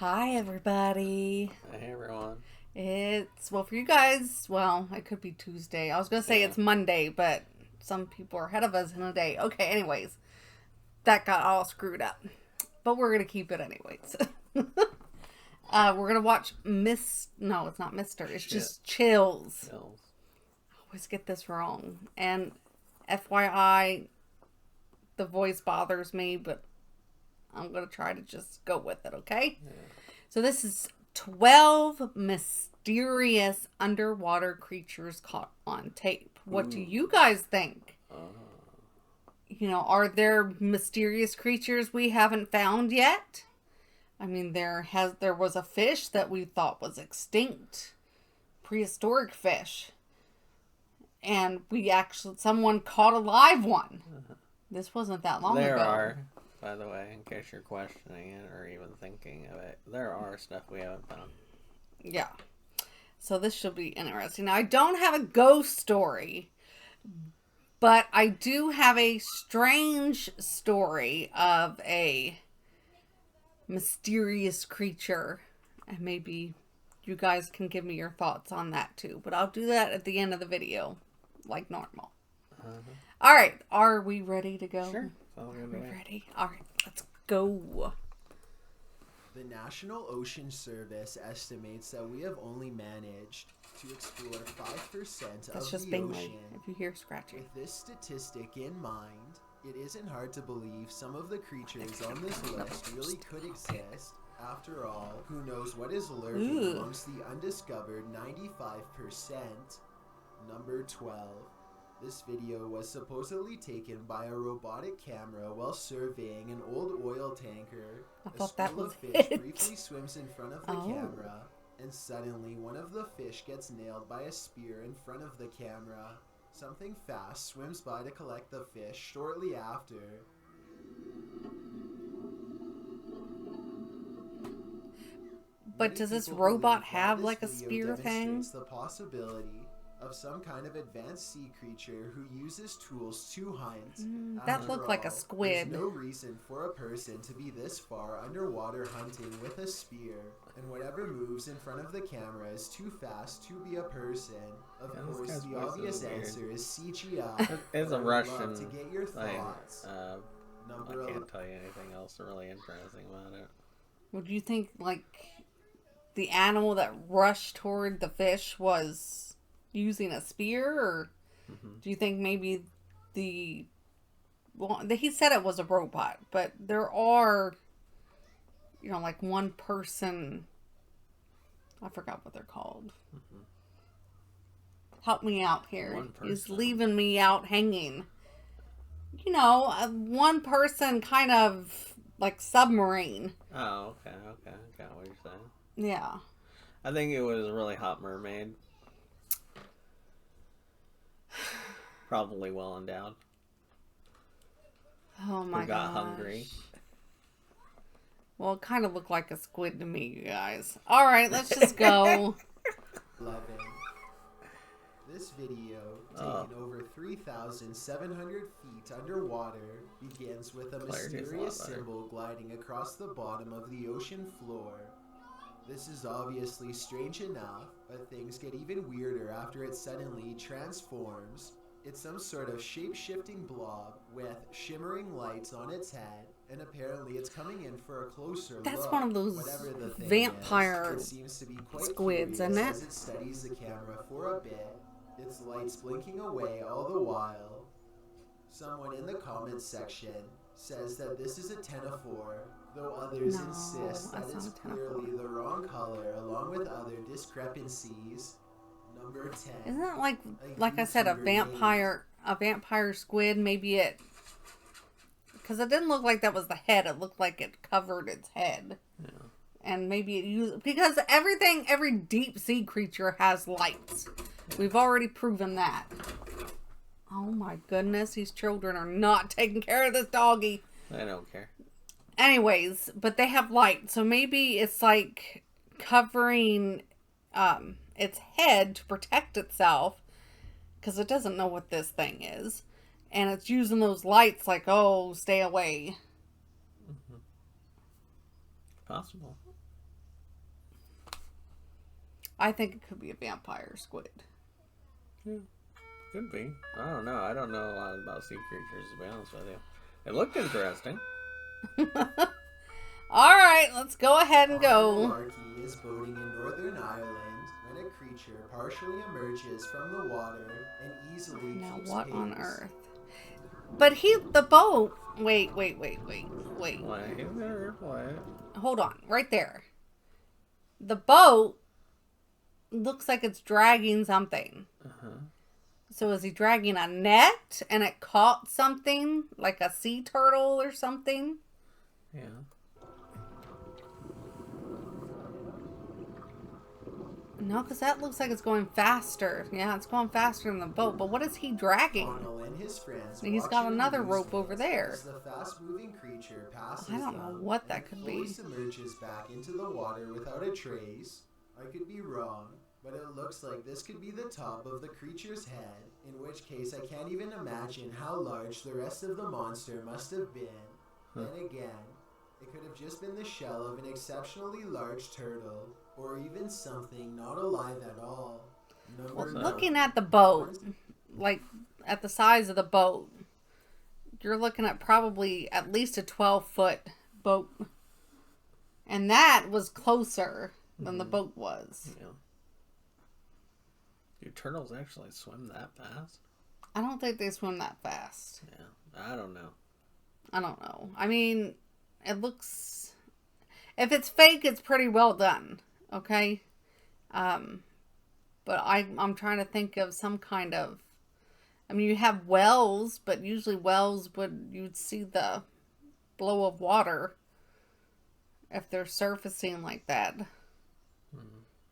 Hi, everybody. Hey everyone. Well, for you guys, it could be Tuesday. I was going to say Yeah. it's Monday, but some people are ahead of us in a day. Okay, anyways, that got all screwed up. But we're going to keep it anyways. We're going to watch No, it's not Mister. It's just Chills. Chills. I always get this wrong. And FYI, the voice bothers me, but I'm going to try to just go with it, okay? Yeah. So this is 12 mysterious underwater creatures caught on tape. What do you guys think? Are there mysterious creatures we haven't found yet? I mean, there was a fish that we thought was extinct, prehistoric fish, and someone caught a live one. This wasn't that long There ago. are, by the way, in case you're questioning it or even thinking of it, there are stuff we haven't found. Yeah. So this should be interesting. Now, I don't have a ghost story, but I do have a strange story of a mysterious creature. And maybe you guys can give me your thoughts on that too. But I'll do that at the end of the video, like normal. All right. Are we ready to go? Sure. Are we ready? All right. Let's go. The National Ocean Service estimates that we have only managed to explore 5% That's of just the Bingley, ocean. if you hear scratching. With this statistic in mind, it isn't hard to believe some of the creatures on this list really could exist. After all, who knows what is lurking amongst the undiscovered 95%? Number 12. This video was supposedly taken by a robotic camera while surveying an old oil tanker. I thought that was A school of fish it. briefly swims in front of the camera, and suddenly one of the fish gets nailed by a spear in front of the camera. Something fast swims by to collect the fish shortly after. But does this robot have like a spear thing? The possibility of some kind of advanced sea creature who uses tools to hunt. That looked like a squid. There's no reason for a person to be this far underwater hunting with a spear, and whatever moves in front of the camera is too fast to be a person. Of course, the obvious answer is CGI. It's a Russian. To get your thoughts. I can't tell you anything else really interesting about it. Would you think like the animal that rushed toward the fish was using a spear, or do you think maybe he said it was a robot, but there are, like one person, I forgot what they're called. Help me out here. He's leaving me out hanging. One person kind of like submarine. Oh, okay. I got what you're saying. Yeah. I think it was a really hot mermaid. Probably well endowed. Oh my god. Who got hungry. Well, it kind of looked like a squid to me, you guys. All right, let's just go. 11. This video, taken over 3,700 feet underwater, begins with a mysterious symbol gliding across the bottom of the ocean floor. This is obviously strange enough, but things get even weirder after it suddenly transforms. It's some sort of shape-shifting blob with shimmering lights on its head, and apparently it's coming in for a closer look. That's one of those vampire squids, isn't it? As it studies the camera for a bit, its lights blinking away all the while. Someone in the comments section says that this is a ctenophore, though others insist that it's clearly the wrong color along with other discrepancies. Number 10. Isn't that like I said, a vampire squid? Maybe because it didn't look like that was the head. It looked like it covered its head. Yeah. And maybe it used, because every deep sea creature has lights. We've already proven that. Oh my goodness, these children are not taking care of this doggy. I don't care. Anyways, but they have light, so maybe it's like covering its head to protect itself, because it doesn't know what this thing is, and it's using those lights like, oh, stay away. Possible. I think it could be a vampire squid. Yeah, could be. I don't know. I don't know a lot about sea creatures, to be honest with you. It looked interesting. All right, let's go ahead and go. Malarkey is boating in Northern Ireland when a creature partially emerges from the water and easily Now, keeps what pace. on earth? But the boat. Wait. What? Hold on, right there. The boat looks like it's dragging something. So is he dragging a net and it caught something like a sea turtle or something? Yeah. No, because that looks like it's going faster. Yeah, it's going faster than the boat. But what is he dragging? Connell and his friends He's watch got in another amusement rope over there. as the fast-moving creature passes I don't know them what that and could fully be. submerges back into the water without a trace. I could be wrong, but it looks like this could be the top of the creature's head, in which case I can't even imagine how large the rest of the monster must have been. Then again, it could have just been the shell of an exceptionally large turtle, or even something not alive at all. Well, Number looking 9. at the boat, like at the size of the boat, you're looking at probably at least a 12-foot boat. And that was closer than the boat was. Yeah. Do turtles actually swim that fast? I don't think they swim that fast. Yeah. I don't know. I don't know. I mean, it looks... If it's fake, it's pretty well done. Okay? But I'm trying to think of some kind of... I mean, you have wells, but usually wells you'd see the flow of water if they're surfacing like that.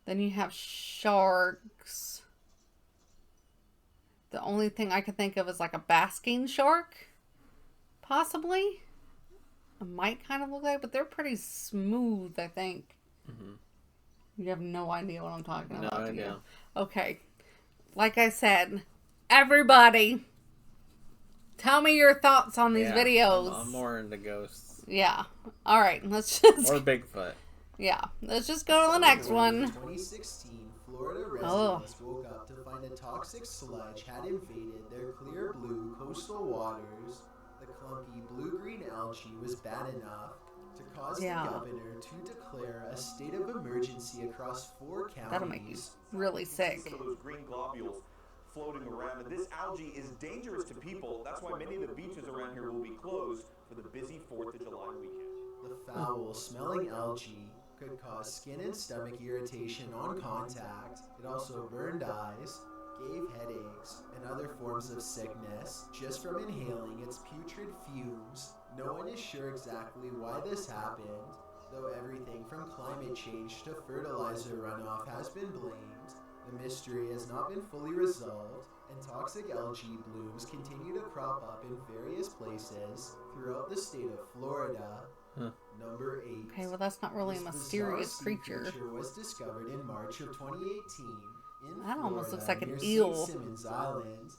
Then you have sharks. The only thing I can think of is like a basking shark. Possibly. It might kind of look like, but they're pretty smooth, I think. You have no idea what I'm talking about. No do idea. you? Okay. Like I said, everybody, tell me your thoughts on these videos. I'm more into ghosts. Yeah. All right. Let's just... Or Bigfoot. Yeah. Let's just go to the next In one. 2016, Florida residents woke up to find a toxic sludge had invaded their clear blue coastal waters. The clumpy blue-green algae was bad enough to cause the governor to declare a state of emergency across 4 counties. That'll make you really sick. Some of those green globules floating around, and this algae is dangerous to people. That's why many of the beaches around here will be closed for the busy 4th of July weekend. The foul-smelling algae could cause skin and stomach irritation on contact. It also burned eyes, gave headaches, and other forms of sickness just from inhaling its putrid fumes. No one is sure exactly why this happened, though everything from climate change to fertilizer runoff has been blamed. The mystery has not been fully resolved, and toxic algae blooms continue to crop up in various places throughout the state of Florida. Number 8. Okay, well, that's not really a This mysterious bizarre sea creature. was discovered in March of 2018 in That almost looks like Florida an near eel. St. Simmons Island.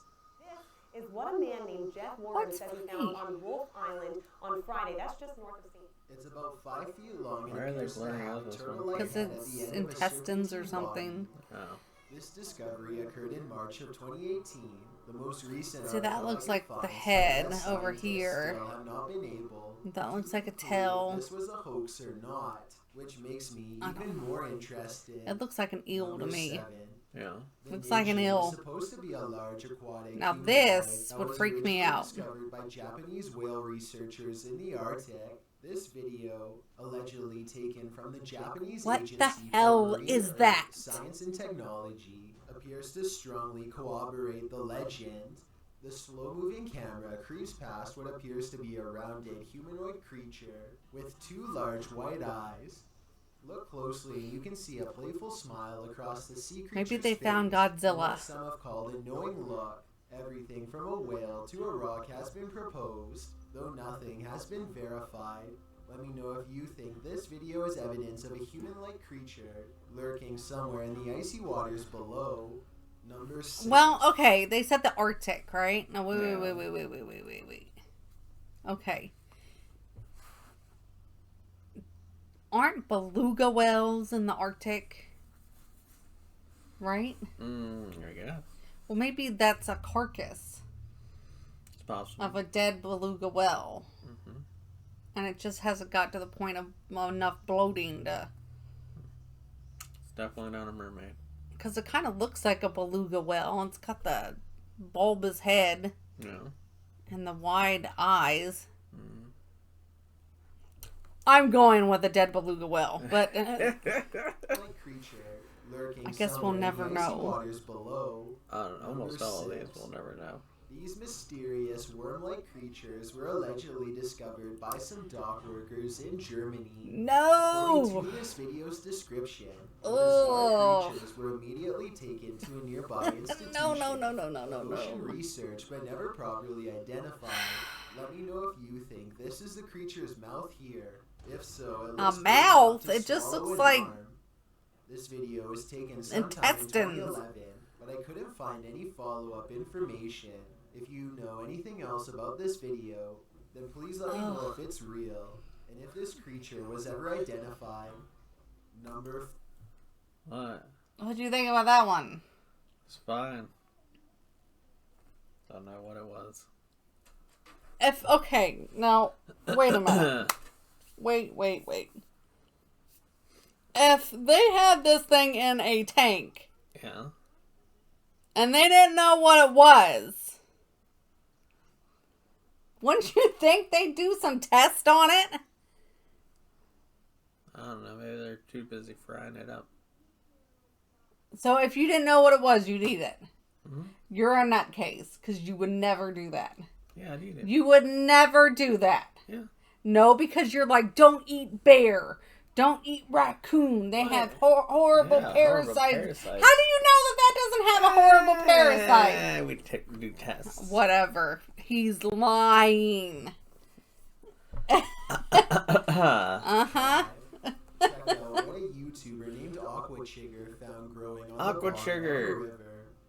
This is what a man named Jeff Morgan What's says he funny? found on Wolf Island on Friday. That's just north of St. It's about 5 feet long and Why are they appears to blurring have out a this one? turtle-like Because head at it's the end of a intestines or serpentine something. body. Oh. This discovery occurred in March of 2018. The most recent See, that looks like archaeological the finds head suggest over scientists here. still have not been able That looks like a to prove tail. if this was a hoax or not, which makes me I don't even know. more interested. It looks like an eel to Number me. 7. Yeah. The Looks like an midge eel. is supposed to be a large aquatic Now humanoid this that would was freak me originally out. Discovered by Japanese whale researchers in the Arctic. This video, allegedly taken from the Japanese What Agency the for hell Marine is Earth that? Science and Technology, appears to strongly corroborate the legend. The slow-moving camera creeps past what appears to be a rounded humanoid creature with 2 large white eyes. Look closely and you can see a playful smile across the sea creature's Maybe they found face, and Godzilla. what some have called a knowing look. Everything from a whale to a rock has been proposed, though nothing has been verified. Let me know if you think this video is evidence of a human-like creature lurking somewhere in the icy waters below. Number 6. Well, okay, they said the Arctic, right? No, wait. Okay. Aren't beluga whales in the Arctic? right? I guess. Well, maybe that's a carcass It's possible. of a dead beluga whale. Mm-hmm. And it just hasn't got to the point of enough bloating to... It's definitely not a mermaid. Because it kind of looks like a beluga whale. And it's got the bulbous head No. and the wide eyes. I'm going with a dead beluga whale, but Like creature lurking I guess we'll somewhere in never the icy know. waters below. Almost Number all of these 6. we'll never know. These mysterious worm-like creatures were allegedly discovered by some dock workers in Germany. no! According to this video's description, the Ugh. bizarre creatures were immediately taken to a nearby institution. No. Ocean research, but never properly identified. Let me know if you think this is the creature's mouth here. If so, it looks big mouth? enough to It just swallow looks an like arm. This video was taken sometime intestines. in 2011, but I couldn't find any follow-up information. If you know anything else about this video, then please let me know if it's real and if this creature was ever identified. Number What? What do you think about that one? It's fine. Don't know what it was. Okay, now, wait a minute. Wait. If they had this thing in a tank Yeah. and they didn't know what it was, wouldn't you think they'd do some test on it? I don't know. Maybe they're too busy frying it up. So if you didn't know what it was, you'd eat it. Mhm. You're a nutcase, because you would never do that. Yeah, I'd eat it. You would never do that. Yeah. No, because you're like, don't eat bear. Don't eat raccoon. They have horrible Yeah, horrible parasites. parasites. How do you know that doesn't have a horrible parasite? We do tests. Whatever. He's lying. Uh-huh. Check out what a YouTuber named Aquachigger found growing on the bottom of a Aquachigger. river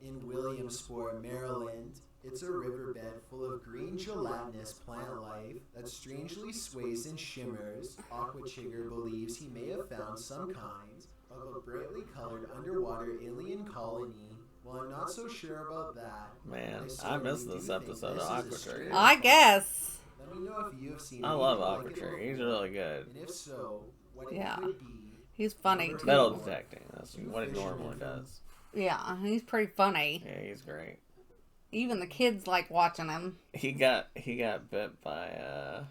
in Williamsport, Maryland. It's a riverbed full of green gelatinous plant life that strangely sways and shimmers. Aquachigger believes he may have found some kind of a brightly colored underwater alien colony. Well, I'm not so sure about that. Man, I certainly missed do this think episode this of is a Aquachigger. strange I guess. Let me know if you have seen I love anything like it Aquachigger. He's before, really good. and if so, what it Yeah. could be. He's funny, too. Metal detecting. That's what he normally does. Yeah, he's pretty funny. Yeah, he's great. Even the kids like watching him. He got bit by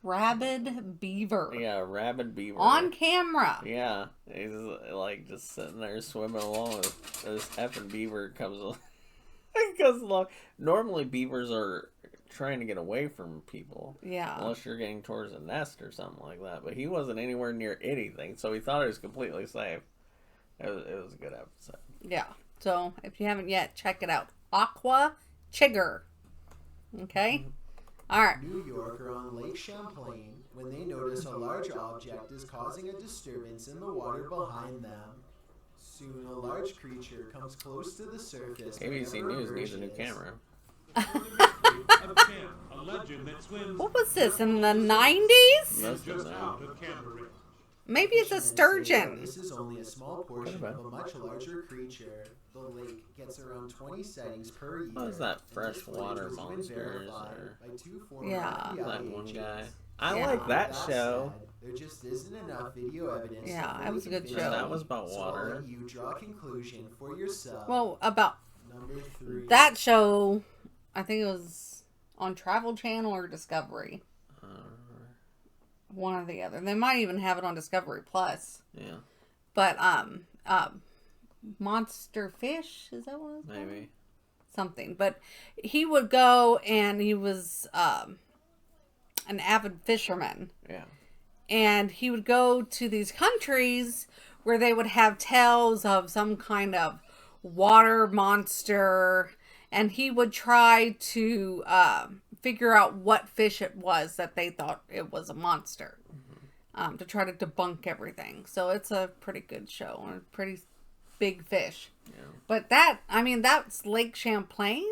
Rabid beaver. a rabid beaver. On camera. Yeah, he's like just sitting there swimming along. This effing beaver comes along. Normally beavers are trying to get away from people. Yeah. Unless you're getting towards a nest or something like that. But he wasn't anywhere near anything, so he thought it was completely safe. It was a good episode. Yeah. So, if you haven't yet, check it out. Aquachigger. Okay? Alright. New York are on Lake Champlain when they notice a large object is causing a disturbance in the water behind them. Soon, a large creature comes close to the surface. but ABC never News needs a new emerges. camera. of Champ, a legend that swims What was this, in the 90s? Most of just them. out of Canberra. Maybe it's a sturgeon. This is only a small portion Could've of been. a much larger creature. The lake gets around 20 sightings per year. What is that, and this freshwater footage has been monsters verified or- by 2 former Yeah. FBI That one agents. guy. I Yeah. like that That show. said, there just isn't enough video evidence. Yeah, to that was a good convince show. me, That was about so I'll water. let you draw a conclusion for yourself. Well, about Number 3. that show, I think it was on Travel Channel or Discovery. One or the other. They might even have it on Discovery Plus. Yeah, But, Monster Fish, is that what it was called? maybe. Something. But he would go and he was, an avid fisherman. Yeah. And he would go to these countries where they would have tales of some kind of water monster. And he would try to figure out what fish it was that they thought it was a monster. To try to debunk everything. So it's a pretty good show. And a pretty big fish. Yeah, But that's Lake Champlain.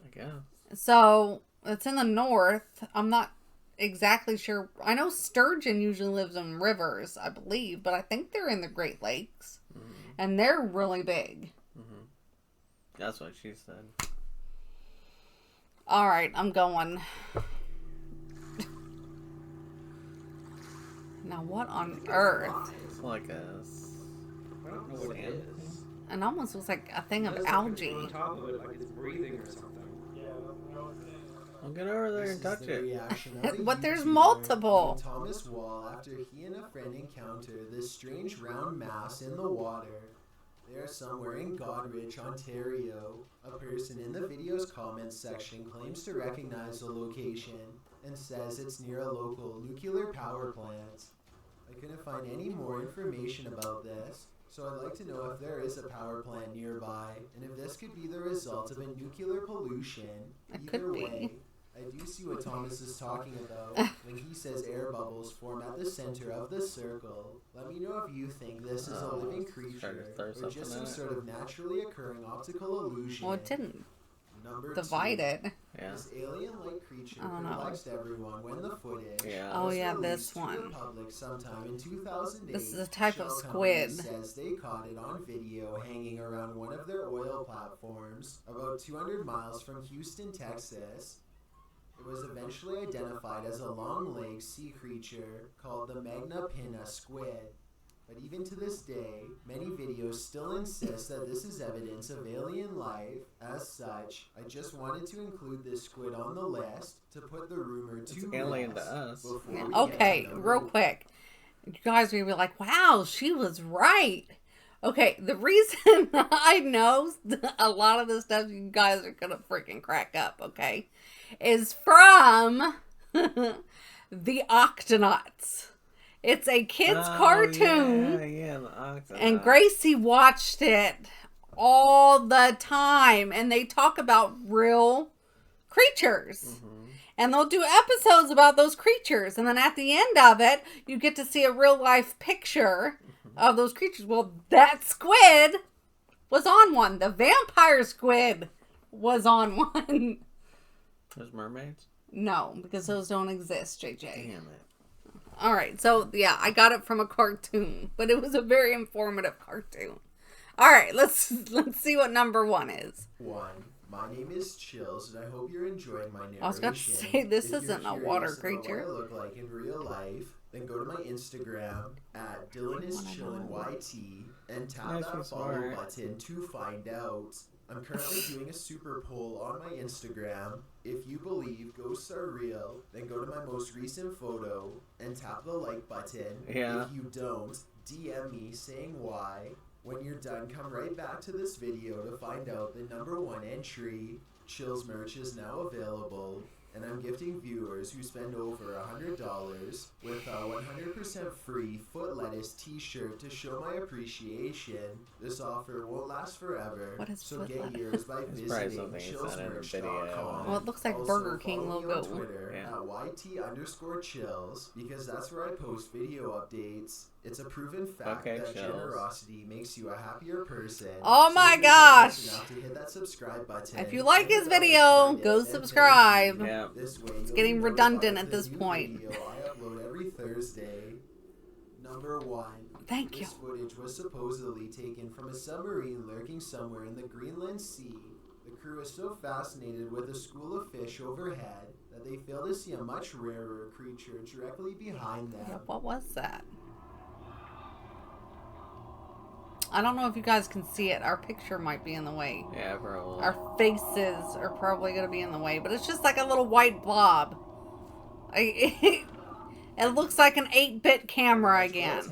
I guess. So it's in the north. I'm not exactly sure. I know sturgeon usually lives in rivers, I believe, but I think they're in the Great Lakes. And they're really big. That's what she said. All right, I'm going. Now, what on earth? It's like a I don't know what it is. It almost looks like a thing of It has something algae. on top of it, like it's breathing or something. I'll get over there This and is touch the it. reaction of a But there's YouTuber multiple. named Thomas Wall after he and a friend encountered this strange round mass in the water. They are somewhere in Godrich, Ontario. A person in the video's comments section claims to recognize the location and says it's near a local nuclear power plant. I couldn't find any more information about this, so I'd like to know if there is a power plant nearby and if this could be the result of a nuclear pollution. It could be. Way, I do see what Thomas is talking about when he says air bubbles form at the center of the circle. Let me know if you think this is a living creature throw or something just some at it. sort of naturally occurring optical illusion. Well, it didn't Number divide 2. it. Yeah. This alien-like creature I don't know. perplexed everyone when the footage Yeah. Oh, was yeah, released this to one. the public sometime in 2008. This is a type of Shell Company squid. says they caught it on video hanging around one of their oil platforms about 200 miles from Houston, Texas. It was eventually identified as a long-legged sea creature called the Magna Pinna squid. But even to this day, many videos still insist that this is evidence of alien life. As such, I just wanted to include this squid on the list to put the rumor to alien to rest us. before Yeah, we okay, get to real number quick. You guys are going to be like, wow, she was right. Okay, the reason I know a lot of this stuff you guys are going to freaking crack up, okay, is from the Octonauts. It's a kid's cartoon. Yeah, the Octonauts. And Gracie watched it all the time. And they talk about real creatures. And they'll do episodes about those creatures. And then at the end of it, you get to see a real life picture of those creatures. Well, that squid was on one. The vampire squid was on one. There's mermaids? No, because those don't exist, JJ. Damn it. All right, so yeah, I got it from a cartoon, but it was a very informative cartoon. All right, let's see what number 1 is. 1. My name is Chills, and I hope you're enjoying my narration. I was about to say, this If you're isn't a curious water about creature. What I look like in real life, then go to my Instagram at DylanIsChillinYT and tap Nice that and follow smart. button to find out. I'm currently doing a super poll on my Instagram. If you believe ghosts are real, then go to my most recent photo and tap the like button. Yeah. If you don't, DM me saying why. When you're done, come right back to this video to find out the number 1 entry. Chills merch is now available, and I'm gifting viewers who spend over $100 with a 100% free Foot Lettuce t-shirt to show my appreciation. This offer won't last forever, What is so Foot get Lettuce? yours by It's probably visiting something he said in the video. chillsmerch.com. Well, it looks like Also, Burger King follow me logo. on Twitter Yeah. at YT_chills, because that's where I post video updates. It's a proven fact Okay, that Chills. generosity makes you a happier person. Oh So my if you're generous gosh. enough to hit that subscribe button, If you like his and that video, find it, go then thank subscribe. you. Yeah. This way It's you'll getting be redundant notified at of the this new point. video I upload every Thursday. Number 1. Thank you. This footage was supposedly taken from a submarine lurking somewhere in the Greenland Sea. The crew is so fascinated with a school of fish overhead that they fail to see a much rarer creature directly behind them. Yeah, what was that? I don't know if you guys can see it. Our picture might be in the way. Yeah, probably. Our faces are probably going to be in the way, but it's just like a little white blob. It looks like an 8-bit camera again.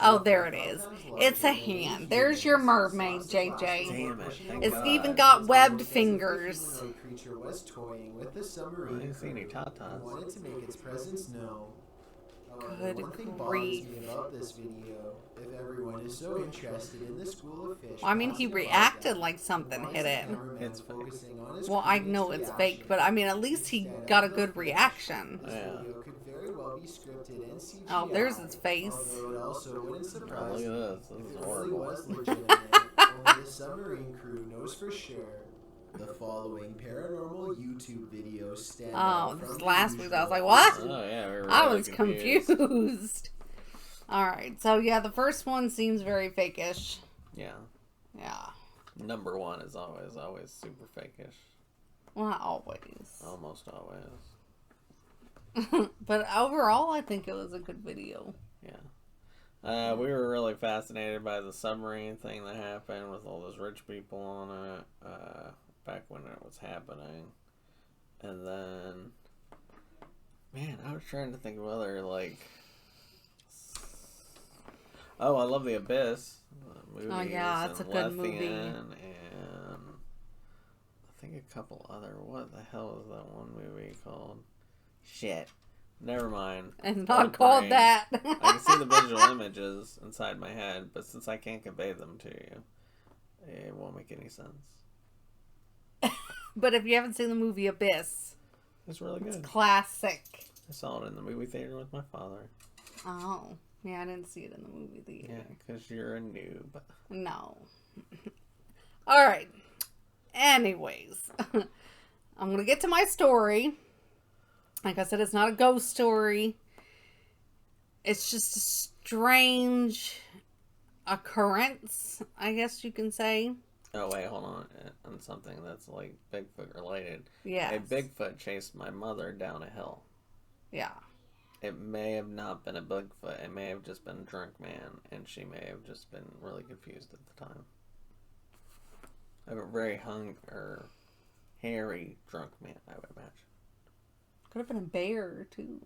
Oh, there it is. It's a hand. There's your mermaid, JJ. Damn it. Thank It's God. even got webbed fingers. The creature was toying with the I submarine didn't see any crew tatas. and wanted to make its presence known. However, Good one thing bothers grief. me about this video, if everyone is so interested in the school of fish, I mean, he passing by reacted them, like something why hit is the it. cameraman It's fake. focusing on his Well, I crewmate's know it's fake, reaction? but I mean, at least he Instead got a of the good fish, reaction. This Yeah. video could very well be scripted and CGI. Oh, there's his face. Although it also wouldn't Oh, surprise look me at this. This if is it really horrible. was legitimate. Only the submarine crew knows for sure. The following paranormal YouTube videos stand Oh, out this from is the last week. I was usual. like, what? Oh, yeah, we were I really was confused. Alright, so yeah, the first one seems very fakeish. Yeah. Yeah. Number one is always super fake-ish. Well, not always. Almost always. But overall, I think it was a good video. Yeah. We were really fascinated by the submarine thing that happened with all those rich people on it back when it was happening. And then, man, I was trying to think of other, like... Oh, I love The Abyss. Oh, yeah, that's a good movie. And I think a couple other... What the hell is that one movie called? Shit. Never mind. And not called that. I can see the visual images inside my head, but since I can't convey them to you, it won't make any sense. But if you haven't seen the movie Abyss, It's really good. it's classic. I saw it in the movie theater with my father. Oh, yeah, I didn't see it in the movie theater. Yeah, because you're a noob. No. All right. Anyways, I'm going to get to my story. Like I said, it's not a ghost story. It's just a strange occurrence, I guess you can say. Oh, wait, hold on. On something that's like Bigfoot related. Yeah. A Bigfoot chased my mother down a hill. Yeah. It may have not been a Bigfoot. It may have just been a drunk man, and she may have just been really confused at the time. Of a very hairy drunk man, I would imagine. Could have been a bear, too.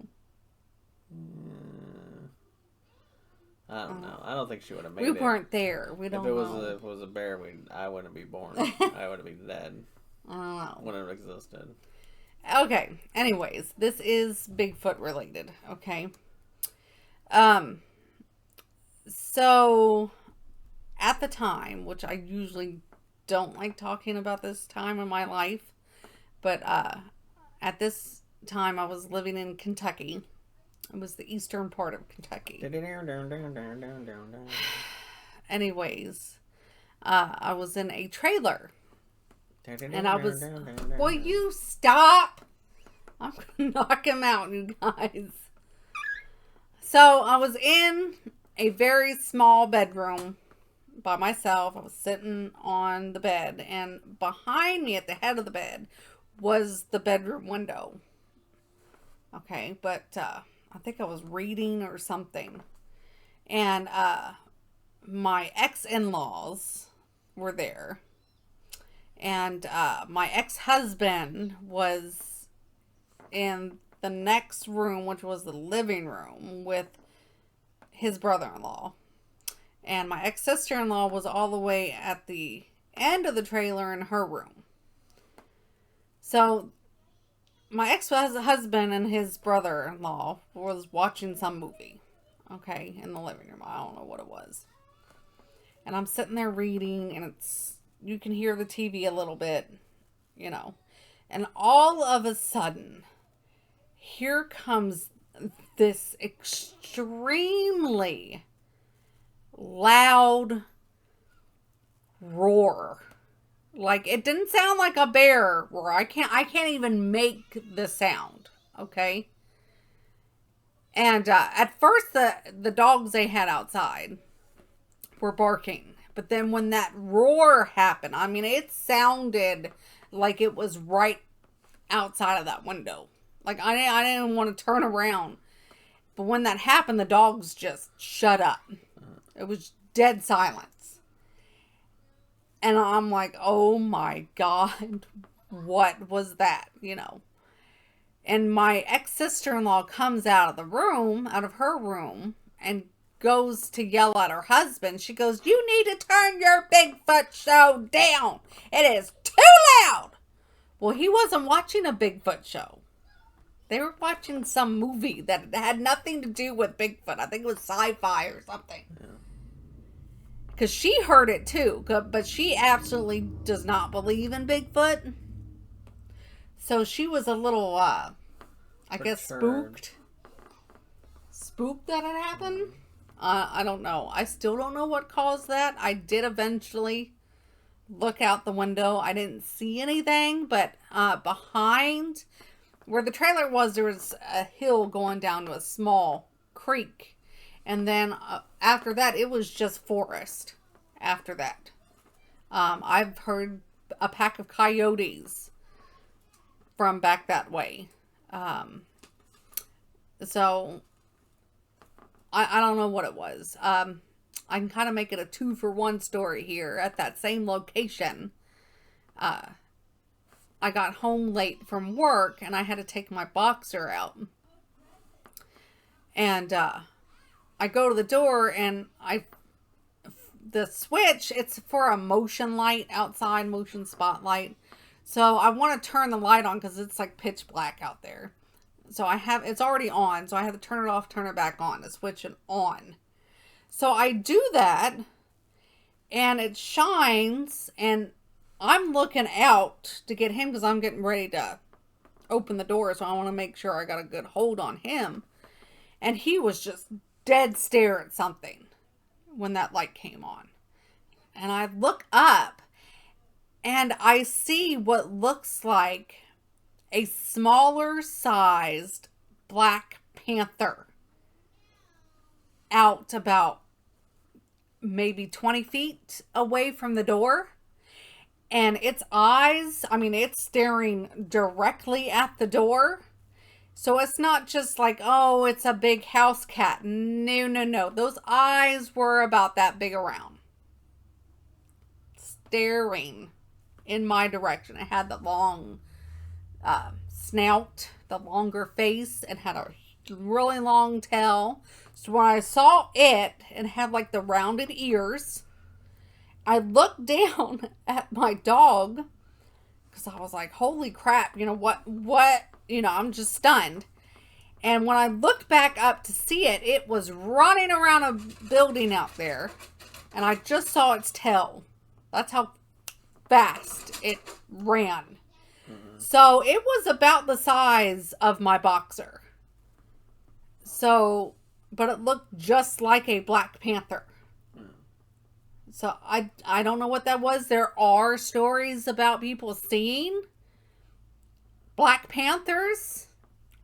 I don't know. I don't think she would have made We it. weren't there. We don't know. If it was a bear, I wouldn't be born. I would have been dead. I don't know. Wouldn't have existed. Okay. Anyways, this is Bigfoot related. Okay. So at the time, which I usually don't like talking about this time in my life, but at this time I was living in Kentucky. It was the eastern part of Kentucky. Anyways, I was in a trailer. And I was... Will you stop? I'm going to knock him out, you guys. So, I was in a very small bedroom by myself. I was sitting on the bed. And behind me at the head of the bed was the bedroom window. Okay, but I think I was reading or something. And my ex-in-laws were there. And my ex-husband was in the next room, which was the living room, with his brother-in-law. And my ex-sister-in-law was all the way at the end of the trailer in her room. So my ex-husband and his brother-in-law was watching some movie. Okay, in the living room. I don't know what it was. And I'm sitting there reading, and you can hear the TV a little bit, you know. And all of a sudden, here comes this extremely loud roar. Like, it didn't sound like a bear roar. I can't even make the sound, okay? And at first, the dogs they had outside were barking. But then when that roar happened, I mean, it sounded like it was right outside of that window. Like, I didn't want to turn around. But when that happened, the dogs just shut up. It was dead silence. And I'm like, oh my God, what was that? You know. And my ex-sister-in-law comes out of her room, and goes to yell at her husband. She goes, "You need to turn your Bigfoot show down. It is too loud." Well, he wasn't watching a Bigfoot show. They were watching some movie that had nothing to do with Bigfoot. I think it was sci-fi or something. Because she heard it too. But she absolutely does not believe in Bigfoot. So she was a little, I guess, spooked. Spooked that it happened. I don't know. I still don't know what caused that. I did eventually look out the window. I didn't see anything, but behind where the trailer was, there was a hill going down to a small creek. And then after that, it was just forest after that. I've heard a pack of coyotes from back that way. So I don't know what it was. I can kind of make it a 2-for-1 story here. At that same location, I got home late from work and I had to take my boxer out. And I go to the door and the switch, it's for a motion light outside, motion spotlight. So I want to turn the light on because it's like pitch black out there. So it's already on. So I have to turn it off, turn it back on to switch it on. So I do that and it shines and I'm looking out to get him because I'm getting ready to open the door. So I want to make sure I got a good hold on him. And he was just dead stare at something when that light came on. And I look up and I see what looks like a smaller sized black panther out about maybe 20 feet away from the door. And its eyes, I mean, it's staring directly at the door. So it's not just like, oh, it's a big house cat. No, no, no. Those eyes were about that big around. Staring in my direction. It had the long snout, the longer face, and had a really long tail. So when I saw it and had like the rounded ears, I looked down at my dog because I was like, holy crap, you know, what, you know, I'm just stunned. And when I looked back up to see it, it was running around a building out there. And I just saw its tail. That's how fast it ran. So it was about the size of my boxer. So, but it looked just like a Black Panther. So I don't know what that was. There are stories about people seeing Black Panthers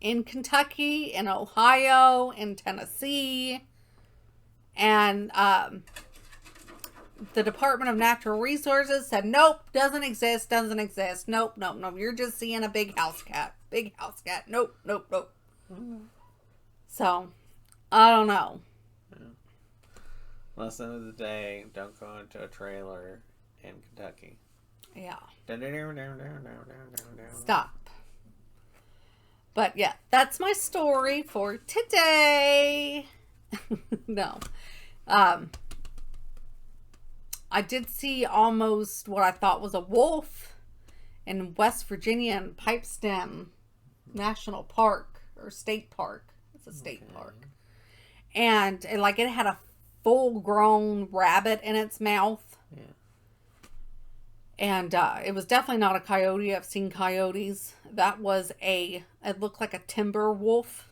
in Kentucky, in Ohio, in Tennessee. And the Department of Natural Resources said, nope, doesn't exist. Nope. You're just seeing a big house cat. Nope. So, I don't know. Lesson of the day, don't go into a trailer in Kentucky. Yeah. Stop. Stop. But yeah, that's my story for today. No. I did see almost what I thought was a wolf in West Virginia in Pipestem National Park or State Park. It's a state park. And like it had a full-grown rabbit in its mouth. Yeah. And it was definitely not a coyote. I've seen coyotes. That was it looked like a timber wolf.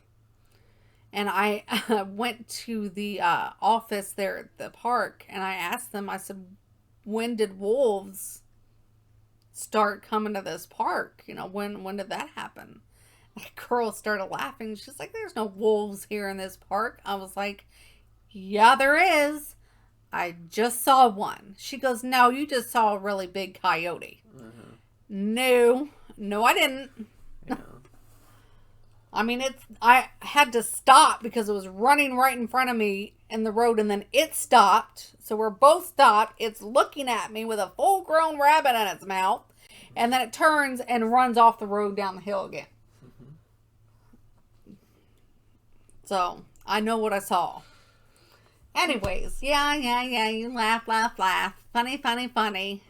And I went to the office there at the park and I asked them, I said, when did wolves start coming to this park? You know, when did that happen? And the girl started laughing. She's like, there's no wolves here in this park. I was like, yeah, there is. I just saw one. She goes, no, you just saw a really big coyote. No, I didn't. Yeah. I mean, I had to stop because it was running right in front of me in the road, and then it stopped. So we're both stopped. It's looking at me with a full-grown rabbit in its mouth, and then it turns and runs off the road down the hill again. So I know what I saw. Anyways, yeah, you laugh. Funny.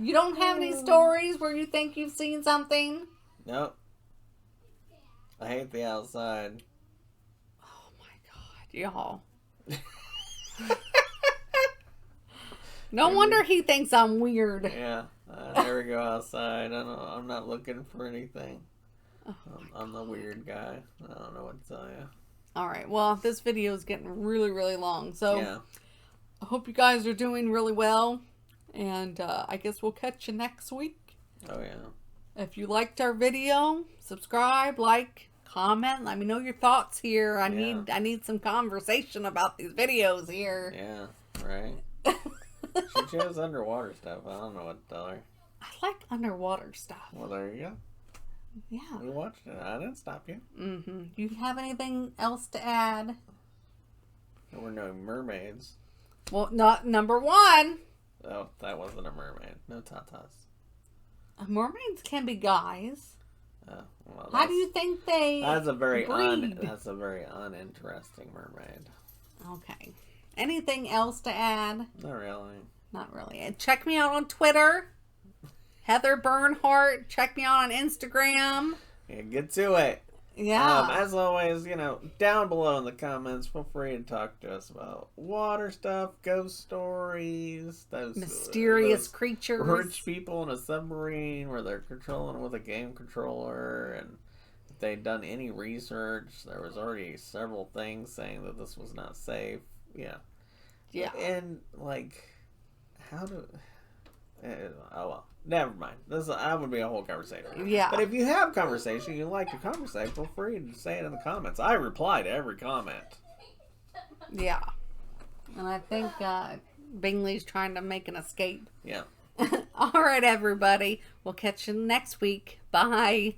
You don't have any stories where you think you've seen something? Nope. I hate the outside. Oh my God, y'all. No wonder he thinks I'm weird. Yeah, I never go outside. I'm not looking for anything. Oh I'm the weird guy. I don't know what to tell you. Alright, well, this video is getting really, really long. So, Yeah. I hope you guys are doing really well. And I guess we'll catch you next week. Oh, yeah. If you liked our video, subscribe, like, comment. Let me know your thoughts here. I need some conversation about these videos here. Yeah, right. She chose underwater stuff. I don't know what to tell her. I like underwater stuff. Well, there you go. Yeah. We watched it. I didn't stop you. Mm-hmm. Do you have anything else to add? There were no mermaids. Well, not number one. Oh, that wasn't a mermaid. No tatas. Mermaids can be guys. Oh, well, How do you think they that's a very breed? that's a very uninteresting mermaid. Okay. Anything else to add? Not really. Not really. And check me out on Twitter. Heather Bernhardt. Check me out on Instagram. Yeah, get to it. Yeah. As always, down below in the comments, feel free to talk to us about water stuff, ghost stories, those mysterious those creatures, rich people in a submarine where they're controlling with a game controller, and if they'd done any research. There was already several things saying that this was not safe. Yeah. And how do? Oh well. Never mind. That would be a whole conversation. Yeah. But if you have conversation, you like to conversate, feel free to say it in the comments. I reply to every comment. Yeah. And I think Bingley's trying to make an escape. Yeah. All right, everybody. We'll catch you next week. Bye.